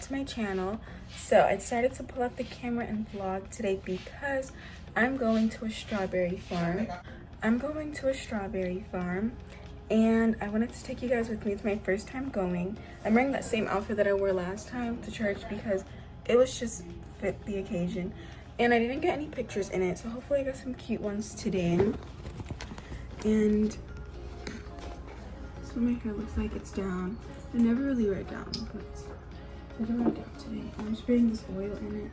to my channel. So I decided to pull up the camera and vlog today because I'm going to a strawberry farm. And I wanted to take you guys with me. It's my first time going. I'm wearing that same outfit that I wore last time to church because it was just fit the occasion. And I didn't get any pictures in it, so hopefully I got some cute ones today. And that's what my hair looks like. It's down. I never really wear it down, but I don't wear it down today. I'm spraying this oil in it.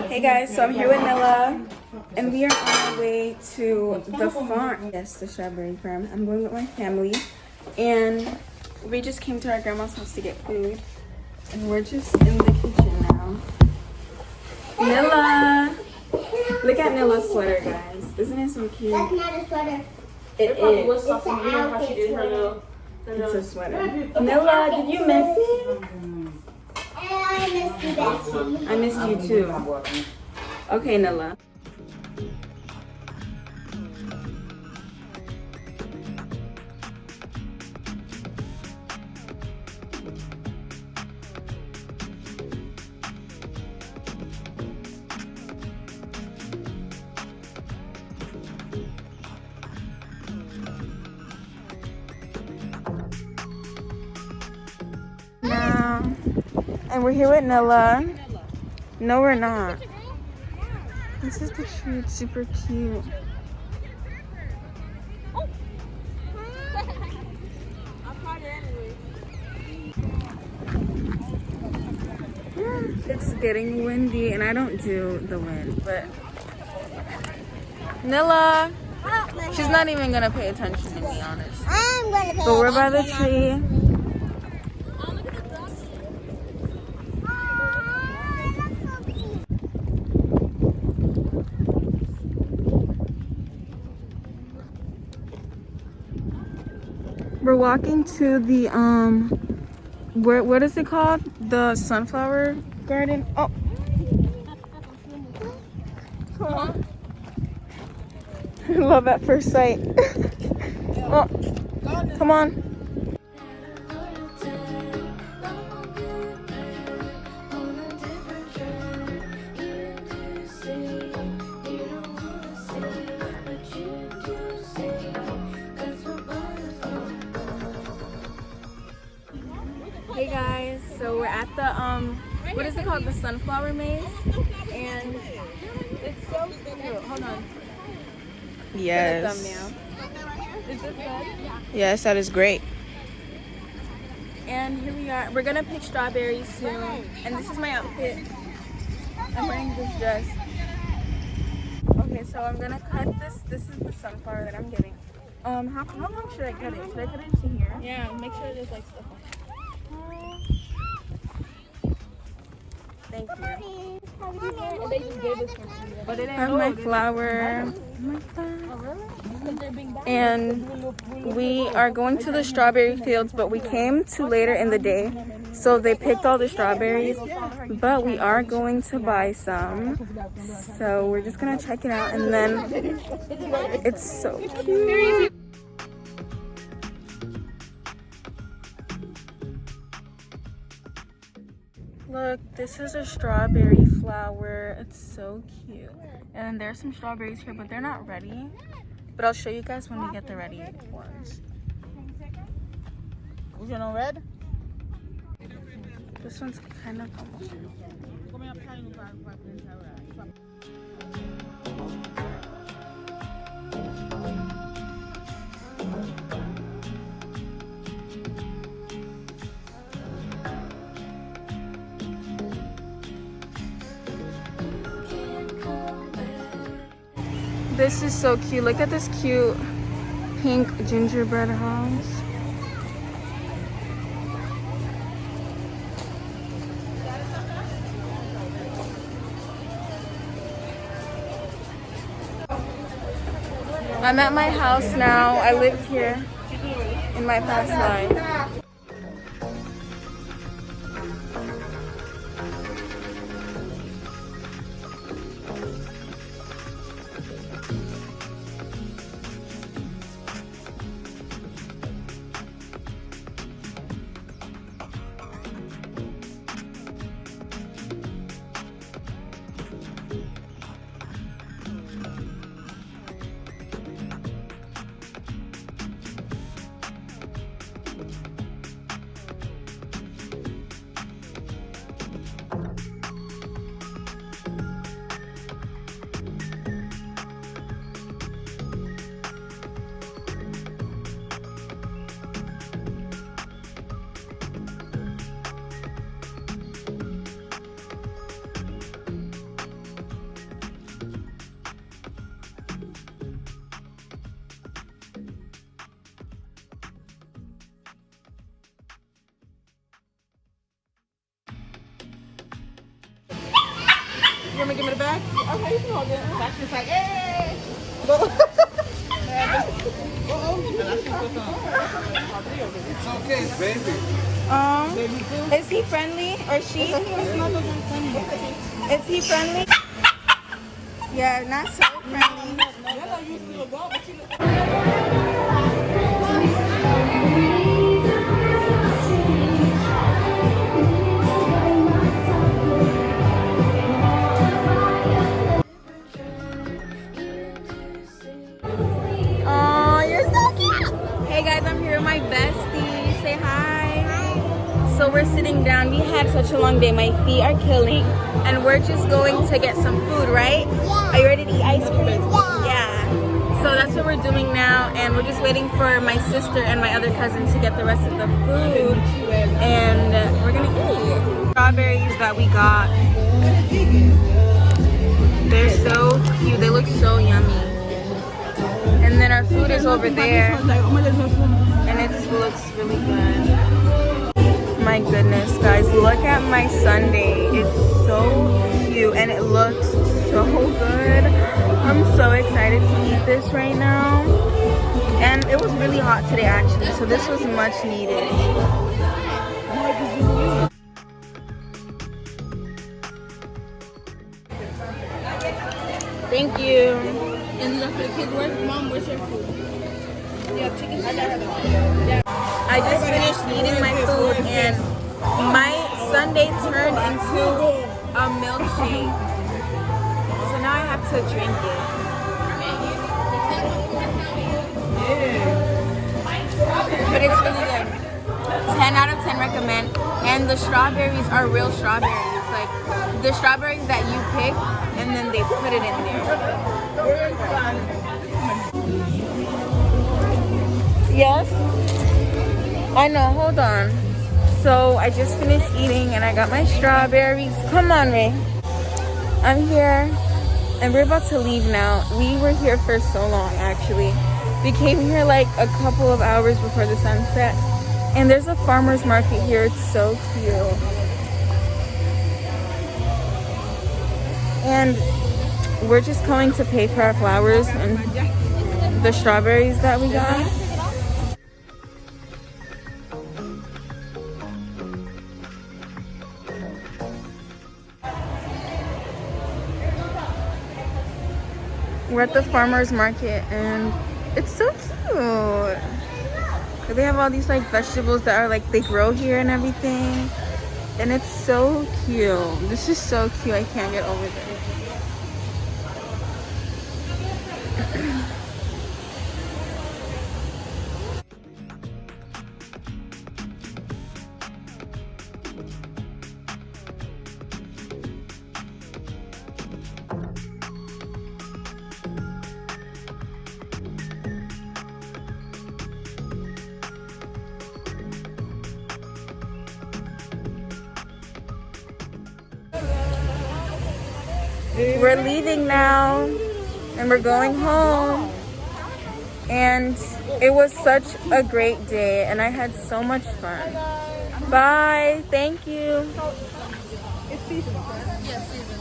Hey guys, so I'm here with Nilla, and we are on our way to the farm. Yes, the strawberry farm. I'm going with my family, and we just came to our grandma's house to get food, and we're just in the kitchen now. Nilla! Look at Nilla's sweater, guys. Isn't it so cute? That's not a sweater. It is. It's an outfit sweater. It's a sweater. Nilla, did you miss me? I missed you, Betsy. I missed you too. Okay, Nilla. And we're here with Nilla. No, we're not. This is the tree. Super cute. It's getting windy, and I don't do the wind, but Nilla, she's not even gonna pay attention to me, honest. I'm gonna pay But we're by the tree. We're walking to the what is it called? The sunflower garden. Oh, come on. Love at first sight. Oh, come on. Hey guys, so we're at the what is it called? The sunflower maze, and it's so cute. Hold on. Yes. Is this good? Yes, that is great. And here we are. We're gonna pick strawberries soon, and this is my outfit. I'm wearing this dress. Okay, so I'm gonna cut this. This is the sunflower that I'm getting. How long should I cut it? Should I cut it to here? Yeah, make sure there's like stuff on. Thank you. They just gave us one. But it I have my flower. And we are going to the strawberry fields, but we came too later in the day, so they picked all the strawberries, but we are going to buy some, so we're just gonna check it out, and then it's so cute. Look, this is a strawberry flower. It's so cute. And there's some strawberries here, but they're not ready. But I'll show you guys when we get the ready ones. You know red? This one's kind of almost. This is so cute. Look at this cute pink gingerbread house. I'm at my house now. I lived here in my past life. want me to give me the bag? Okay, you can hold it. That's just like, hey. It's okay, baby. Is he friendly or she? Is he friendly? Yeah, not so friendly. Oh, you're so cute. Hey guys, I'm here with my bestie. Say hi. So we're sitting down. We had such a long day. My feet are killing. And we're just going to get some food, right? Yeah. Are you ready to eat ice cream? Yeah. So that's what we're doing now. And we're just waiting for my sister and my other cousin to get the rest of the food. And we're gonna eat. Strawberries that we got. They're so cute. They look so yummy. And then our food is over there. And it looks really good. My goodness, guys, look at my sundae. It's so cute and it looks so good. I'm so excited to eat this right now. And it was really hot today actually, so this was much needed. Thank you. And for the kids, Mom, where's your food? Yeah, chicken. I just finished eating my food and my sundae turned into a milkshake. So now I have to drink it. But it's really good. 10 out of 10 recommend. And the strawberries are real strawberries. Like the strawberries that you pick and then they put it in there. Yes? I know, hold on. So I just finished eating and I got my strawberries. Come on, Ray. I'm here and we're about to leave now. We were here for so long actually. We came here like a couple of hours before the sunset. And there's a farmer's market here. It's so cute. And we're just going to pay for our flowers and the strawberries that we got. We're at the farmer's market and it's so cute. They have all these like vegetables that are like they grow here and everything. And it's so cute. This is so cute. I can't get over this. We're leaving now and we're going home. And it was such a great day and I had so much fun. Bye. Thank you. It's seasonal, right? Yes, seasonal.